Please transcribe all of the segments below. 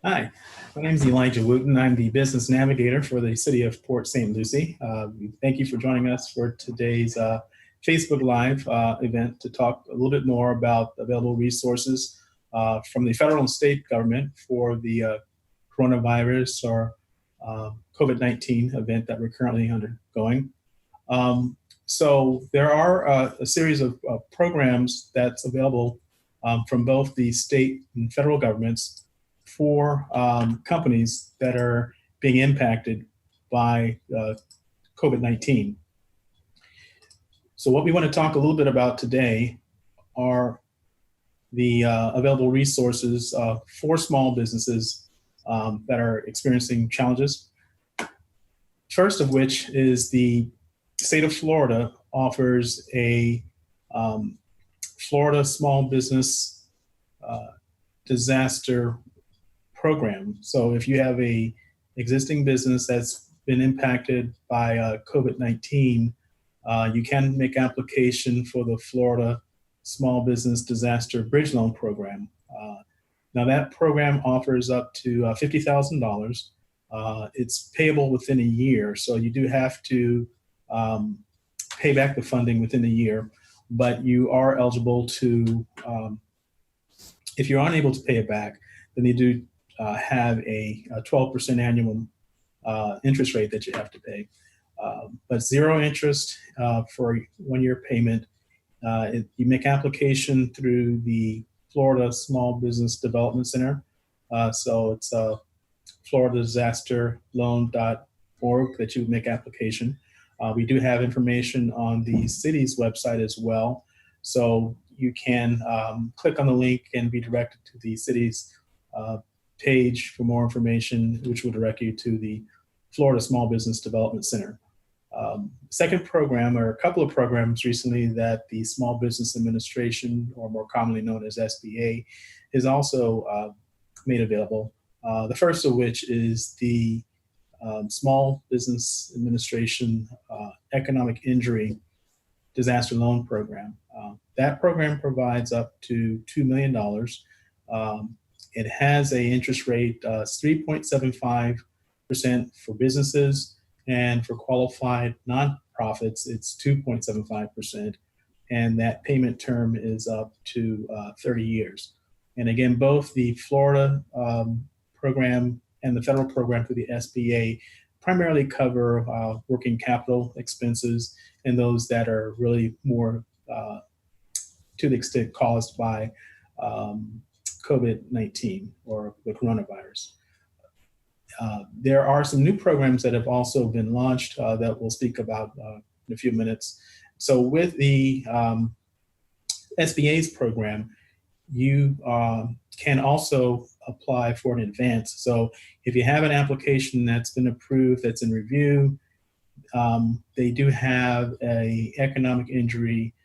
Hi, my name is Elijah Wooten. I'm the business navigator for the city of Port St. Lucie. Thank you for joining us for today's Facebook Live event to talk a little bit more about available resources from the federal and state government for the coronavirus or COVID-19 event that we're currently undergoing. So there are a series of programs that's available from both the state and federal governments for companies that are being impacted by COVID-19. So what we want to talk a little bit about today are the available resources for small businesses that are experiencing challenges. First of which is the state of Florida offers a Florida Small Business Disaster Program. So if you have a existing business that's been impacted by COVID-19, you can make application for the Florida Small Business Disaster Bridge Loan Program. Now that program offers up to $50,000. It's payable within a year, so you do have to pay back the funding within a year, but you are eligible to, if you're unable to pay it back, then you do have a 12% annual interest rate that you have to pay. But zero interest for 1 year payment. You make application through the Florida Small Business Development Center. So it's floridadisasterloan.org that you would make application. We do have information on the city's website as well. So you can click on the link and be directed to the city's page for more information, which will direct you to the Florida Small Business Development Center. Second program, or a couple of programs recently that the Small Business Administration, or more commonly known as SBA, is also made available. The first of which is the Small Business Administration Economic Injury Disaster Loan Program. That program provides up to $2 million. It has a interest rate 3.75% for businesses, and for qualified nonprofits, it's 2.75%. And that payment term is up to 30 years. And again, both the Florida program and the federal program through the SBA primarily cover working capital expenses and those that are really more to the extent caused by COVID-19 or the coronavirus. There are some new programs that have also been launched that we'll speak about in a few minutes. So with the SBA's program, you can also apply for an advance. So if you have an application that's been approved, that's in review, they do have a economic injury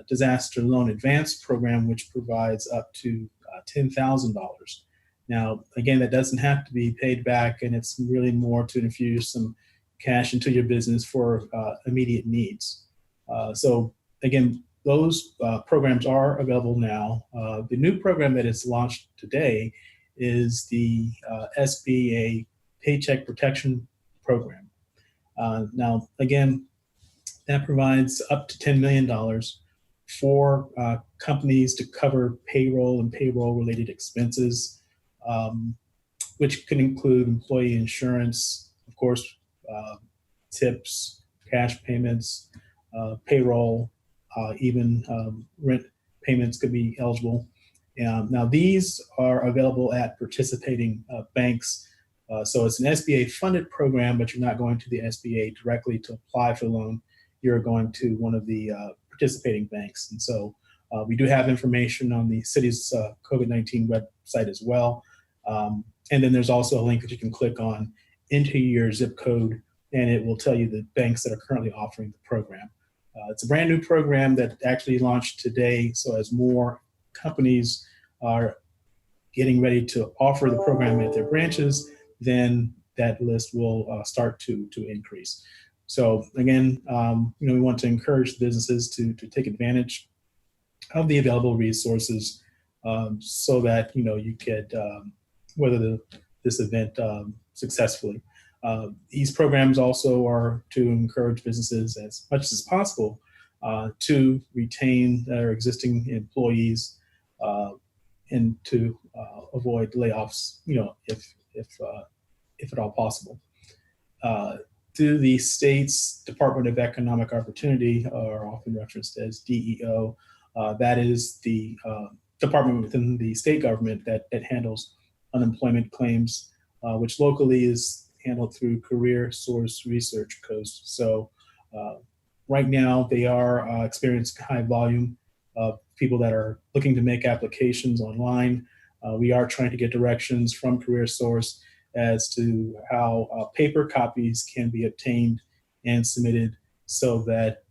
disaster loan advance program, which provides up to $10,000. Now, again, that doesn't have to be paid back, and it's really more to infuse some cash into your business for immediate needs. So again, those programs are available now. The new program that is launched today is the SBA Paycheck Protection Program. Now, again, that provides up to $10 million for companies to cover payroll and payroll-related expenses, which can include employee insurance, of course, tips, cash payments, payroll, even rent payments could be eligible. Now, these are available at participating banks. So it's an SBA-funded program, but you're not going to the SBA directly to apply for the loan. You're going to one of the participating banks. And so we do have information on the city's COVID-19 website as well. And then there's also a link that you can click on, enter your zip code, and it will tell you the banks that are currently offering the program. It's a brand new program that actually launched today. So as more companies are getting ready to offer the program at their branches, then that list will start to increase. So again, we want to encourage businesses to take advantage of the available resources so that you could weather this event successfully. These programs also are to encourage businesses as much as possible to retain their existing employees and to avoid layoffs, if at all possible. Through the state's Department of Economic Opportunity, or often referenced as DEO, that is the department within the state government that handles unemployment claims, which locally is handled through Career Source Research Coast. So right now they are experiencing high volume of people that are looking to make applications online. We are trying to get directions from Career Source as to how paper copies can be obtained and submitted so that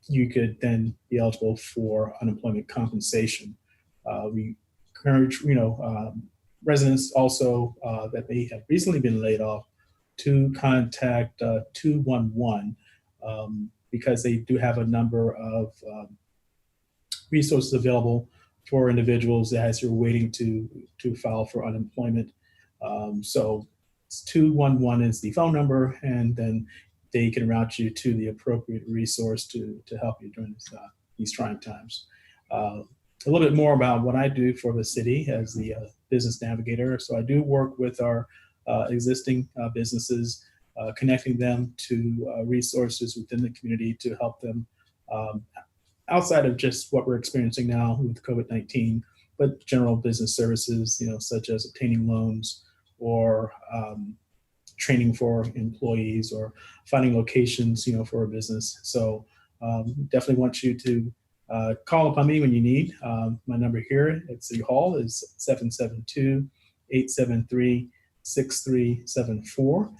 you could then be eligible for unemployment compensation. We encourage, residents also that may have recently been laid off to contact 211 because they do have a number of resources available for individuals as you're waiting to file for unemployment. So 211 is the phone number, and then they can route you to the appropriate resource to help you during these trying times. A little bit more about what I do for the city as the business navigator. So I do work with our existing businesses, connecting them to resources within the community to help them outside of just what we're experiencing now with COVID-19, but general business services, such as obtaining loans or training for employees or finding locations, for a business. So definitely want you to call upon me when you need. My number here at City Hall is 772-873-6374.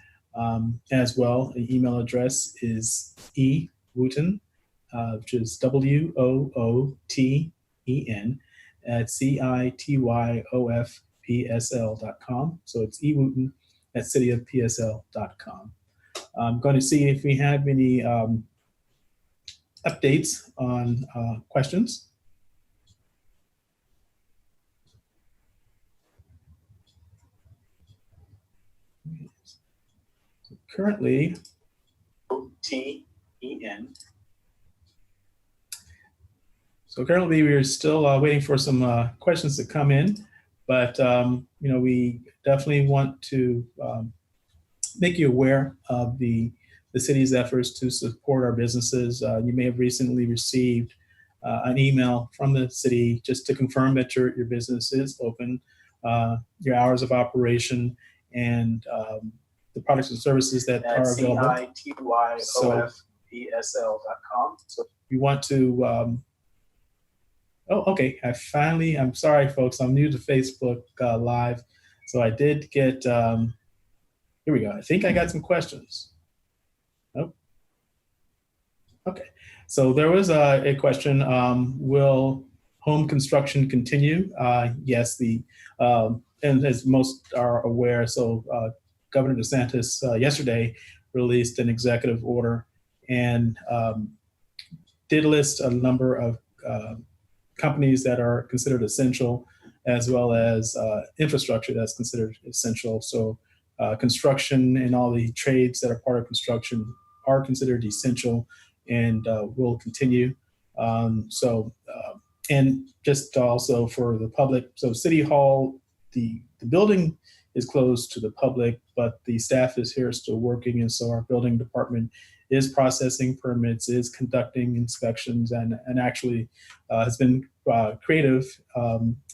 As well, the email address is Wooten, which is WOOTEN at CITYOFPSL.com. So it's ewooten at cityofpsl.com. I'm going to see if we have any updates on questions. So currently, OTEN. So currently we're still waiting for some questions to come in, but we definitely want to make you aware of the city's efforts to support our businesses. You may have recently received an email from the city just to confirm that your business is open, your hours of operation, and the products and services that are available. CITYOFPSL.com. So you want to oh, okay. I'm sorry, folks. I'm new to Facebook Live. So I did get, here we go. I think I got some questions. Nope. Okay. So there was a question, will home construction continue? Yes, and as most are aware, so Governor DeSantis yesterday released an executive order and did list a number of companies that are considered essential, as well as infrastructure that's considered essential. So construction and all the trades that are part of construction are considered essential and will continue. And just also for the public, so City Hall, the building is closed to the public, but the staff is here still working. And so our building department is processing permits, is conducting inspections, and actually has been creative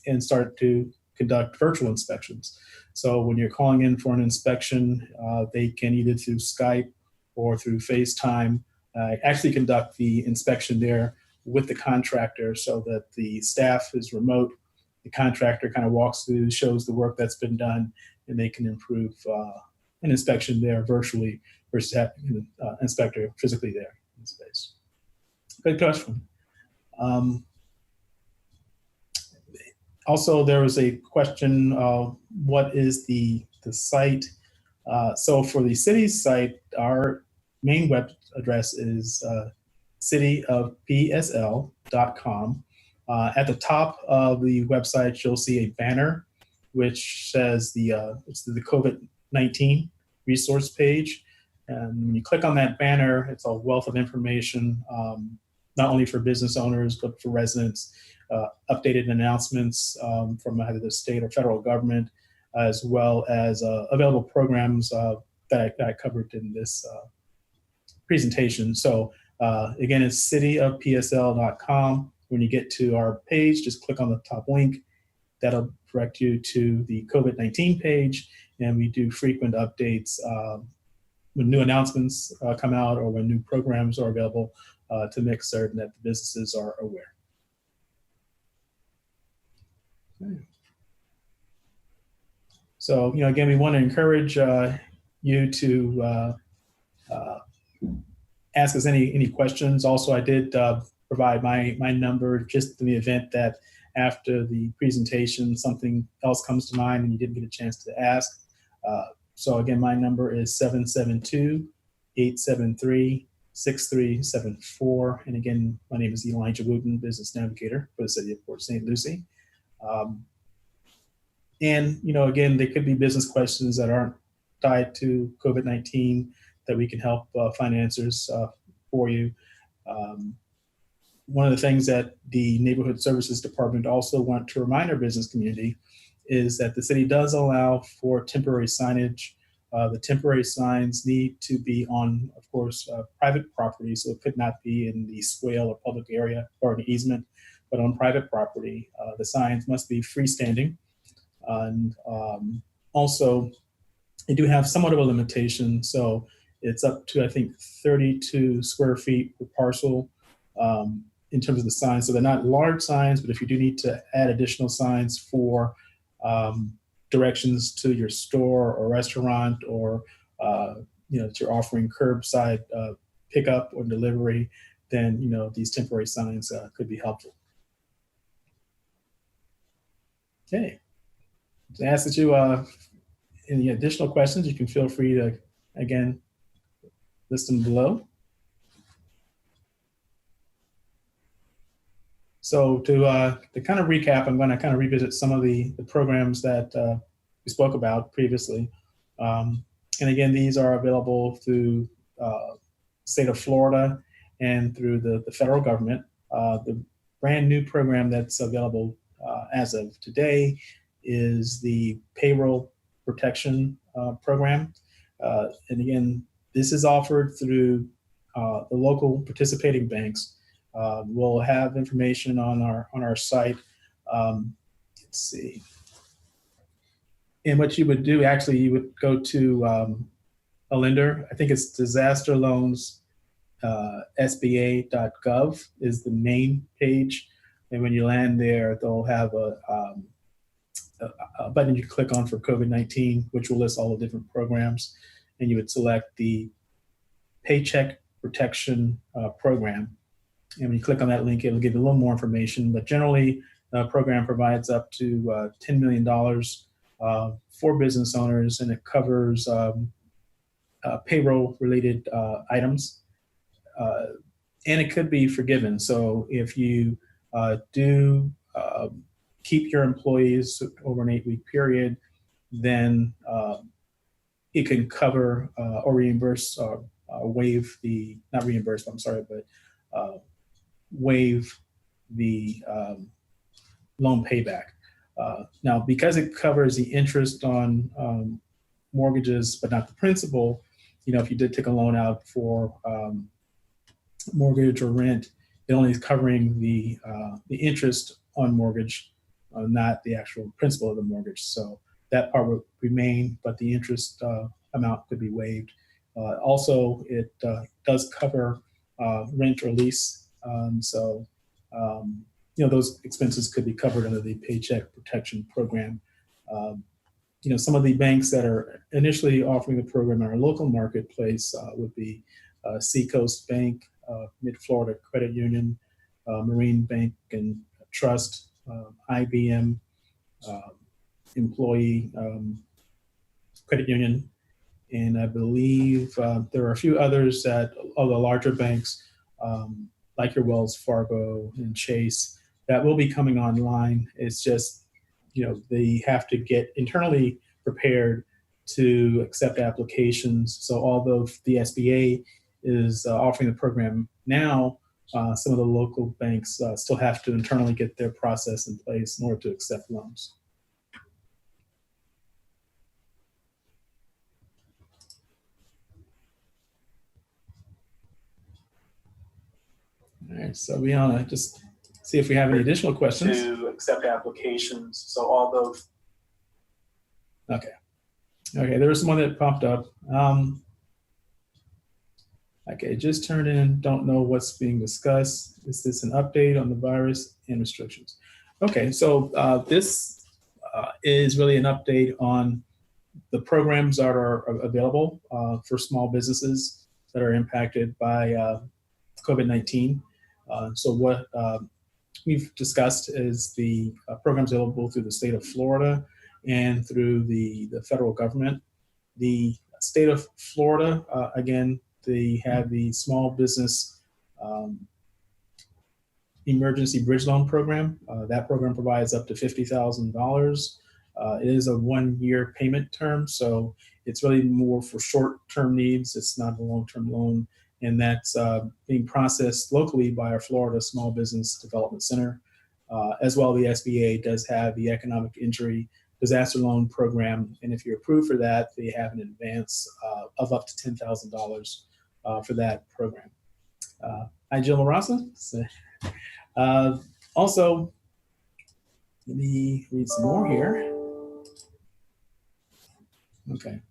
and started to conduct virtual inspections. So when you're calling in for an inspection, they can either through Skype or through FaceTime actually conduct the inspection there with the contractor so that the staff is remote. The contractor kind of walks through, shows the work that's been done, and they can improve an inspection there virtually versus having an inspector physically there in space. Good question. Also, there was a question, what is the site? So for the city's site, our main web address is cityofpsl.com. At the top of the website, you'll see a banner which says it's the COVID-19 resource page. And when you click on that banner, it's a wealth of information, not only for business owners, but for residents, updated announcements from either the state or federal government, as well as available programs that I covered in this presentation. So again, it's cityofpsl.com. When you get to our page, just click on the top link. That'll direct you to the COVID-19 page, and we do frequent updates when new announcements come out or when new programs are available to make certain that the businesses are aware. Okay. So, again, we want to encourage you to ask us any questions. Also, I did provide my number just in the event that after the presentation something else comes to mind and you didn't get a chance to ask. So again, my number is 772-873-6374. And again, my name is Elijah Wooten, Business Navigator for the City of Port St. Lucie. And, again, there could be business questions that aren't tied to COVID-19 that we can help find answers for you. One of the things that the Neighborhood Services Department also want to remind our business community is that the city does allow for temporary signage. The temporary signs need to be on, of course, private property, so it could not be in the swale or public area or an easement, but on private property. The signs must be freestanding. And also, they do have somewhat of a limitation, so it's up to, I think, 32 square feet per parcel in terms of the signs. So they're not large signs, but if you do need to add additional signs for directions to your store or restaurant, or that you're offering curbside pickup or delivery, then these temporary signs could be helpful. Okay, to ask that you any additional questions, you can feel free to again list them below. So to kind of recap, I'm going to kind of revisit some of the programs that we spoke about previously. And again, these are available through state of Florida and through the federal government. The brand new program that's available as of today is the Payroll Protection Program. And again, this is offered through the local participating banks. We'll have information on our site. Let's see. And what you would do, actually, you would go to a lender. I think it's disaster loans SBA.gov is the main page. And when you land there, they'll have a button you can click on for COVID-19, which will list all the different programs. And you would select the Paycheck Protection Program. And when you click on that link, it'll give you a little more information. But generally, the program provides up to $10 million for business owners, and it covers payroll-related items. And it could be forgiven. So if you do keep your employees over an 8-week period, then it can cover or reimburse or waive the, not reimburse, I'm sorry, but waive the loan payback. Now, because it covers the interest on mortgages, but not the principal, if you did take a loan out for mortgage or rent, it only is covering the interest on mortgage, not the actual principal of the mortgage. So that part would remain, but the interest amount could be waived. Also, it does cover rent or lease. So those expenses could be covered under the Paycheck Protection Program. Some of the banks that are initially offering the program in our local marketplace would be Seacoast Bank, Mid-Florida Credit Union, Marine Bank and Trust, IBM, Employee Credit Union, and I believe there are a few others that are the larger banks, like your Wells Fargo and Chase, that will be coming online. It's just they have to get internally prepared to accept applications. So although the SBA is offering the program now, some of the local banks still have to internally get their process in place in order to accept loans. All right, so we want to just see if we have any additional questions. To accept applications. So although, okay, there was one that popped up. Okay, just turned in, don't know what's being discussed. Is this an update on the virus and restrictions? Okay, so this is really an update on the programs that are available for small businesses that are impacted by COVID-19. So what we've discussed is the programs available through the state of Florida and through the federal government. The state of Florida, again, they have the Small Business Emergency Bridge Loan Program. That program provides up to $50,000. It is a 1-year payment term, so it's really more for short-term needs. It's not a long-term loan, and that's being processed locally by our Florida Small Business Development Center. As well, the SBA does have the Economic Injury Disaster Loan Program, and if you're approved for that, they have an advance of up to $10,000 for that program. Hi, Jill LaRosa. Also, let me read some more here. Okay.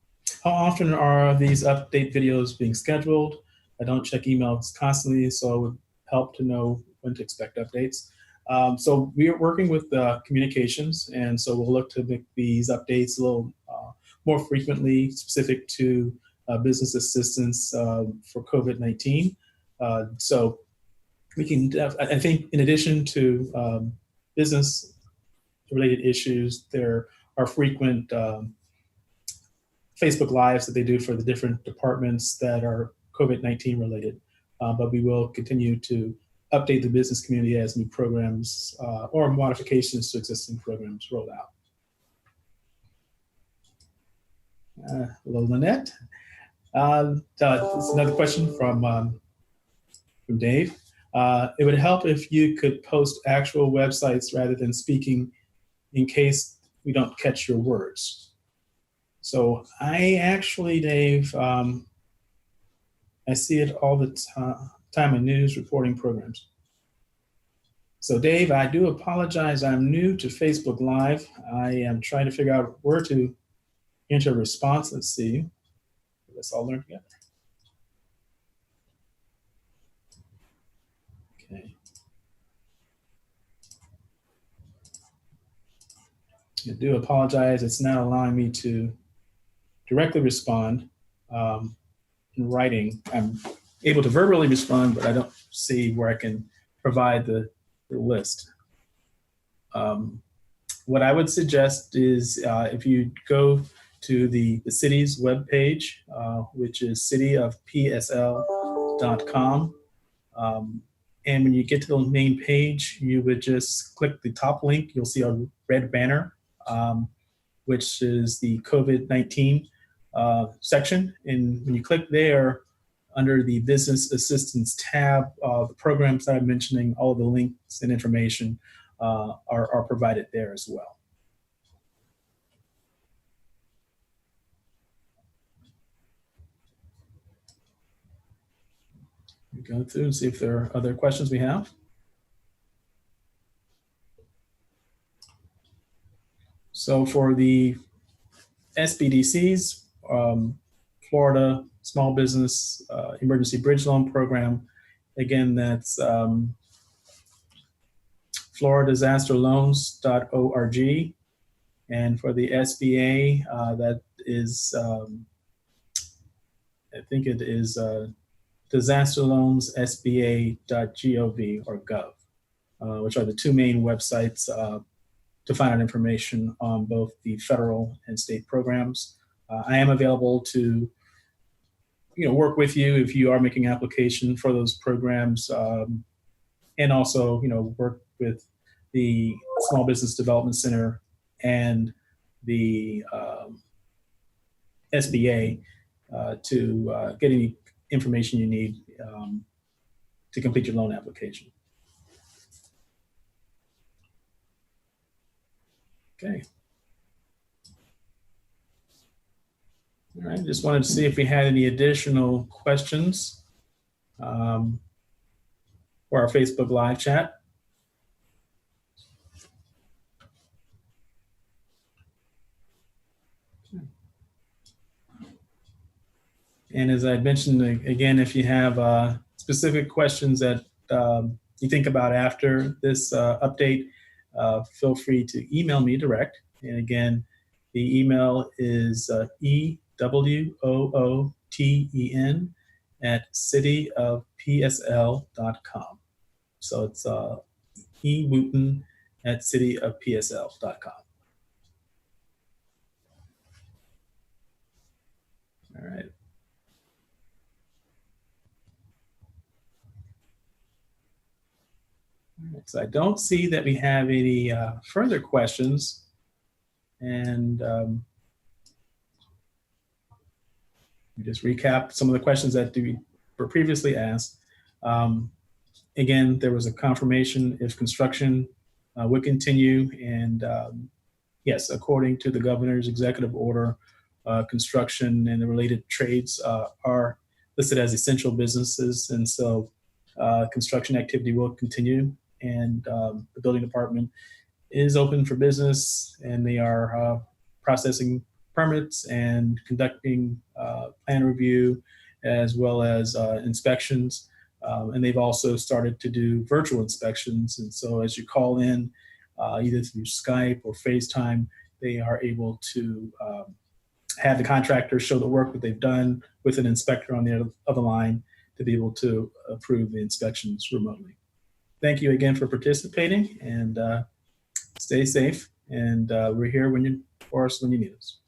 How often are these update videos being scheduled? I don't check emails constantly, so it would help to know when to expect updates. So we are working with communications, and so we'll look to make these updates a little more frequently, specific to business assistance for COVID-19. So we can, I think, in addition to business-related issues, there are frequent Facebook Lives that they do for the different departments that are COVID-19 related. But we will continue to update the business community as new programs or modifications to existing programs roll out. Hello, Lynette. This is another question from Dave. It would help if you could post actual websites rather than speaking in case we don't catch your words. So I actually, Dave, I see it all the time in news reporting programs. So Dave, I do apologize. I'm new to Facebook Live. I am trying to figure out where to enter a response. Let's see. Let's all learn together. Okay. I do apologize. It's not allowing me to directly respond in writing. I'm able to verbally respond, but I don't see where I can provide the list. What I would suggest is if you go to the city's webpage, which is cityofpsl.com. And when you get to the main page, you would just click the top link. You'll see a red banner, which is the COVID-19 section. And when you click there, under the Business Assistance tab, the programs that I'm mentioning, all of the links and information are provided there as well. We go through and see if there are other questions we have. So for the SBDCs, Florida Small Business Emergency Bridge Loan Program, again, that's floridadisasterloans.org. And for the SBA, that is, I think it is disasterloanssba.gov or gov, which are the two main websites to find out information on both the federal and state programs. I am available to work with you if you are making application for those programs, and also work with the Small Business Development Center and the SBA to get any information you need to complete your loan application. Okay. All right, just wanted to see if we had any additional questions for our Facebook live chat. And as I mentioned, again, if you have specific questions that you think about after this update, feel free to email me direct. And again, the email is ewooten@cityofpsl.com. So it's ewooten@cityofpsl.com. All right. So I don't see that we have any further questions. And we just recap some of the questions that were previously asked. Again, there was a confirmation if construction would continue. And yes, according to the governor's executive order, construction and the related trades are listed as essential businesses. And so construction activity will continue. And the building department is open for business, and they are processing permits and conducting plan review as well as inspections. And they've also started to do virtual inspections. And so as you call in, either through Skype or FaceTime, they are able to have the contractor show the work that they've done with an inspector on the other line to be able to approve the inspections remotely. Thank you again for participating, and stay safe. And we're here for us when you need us.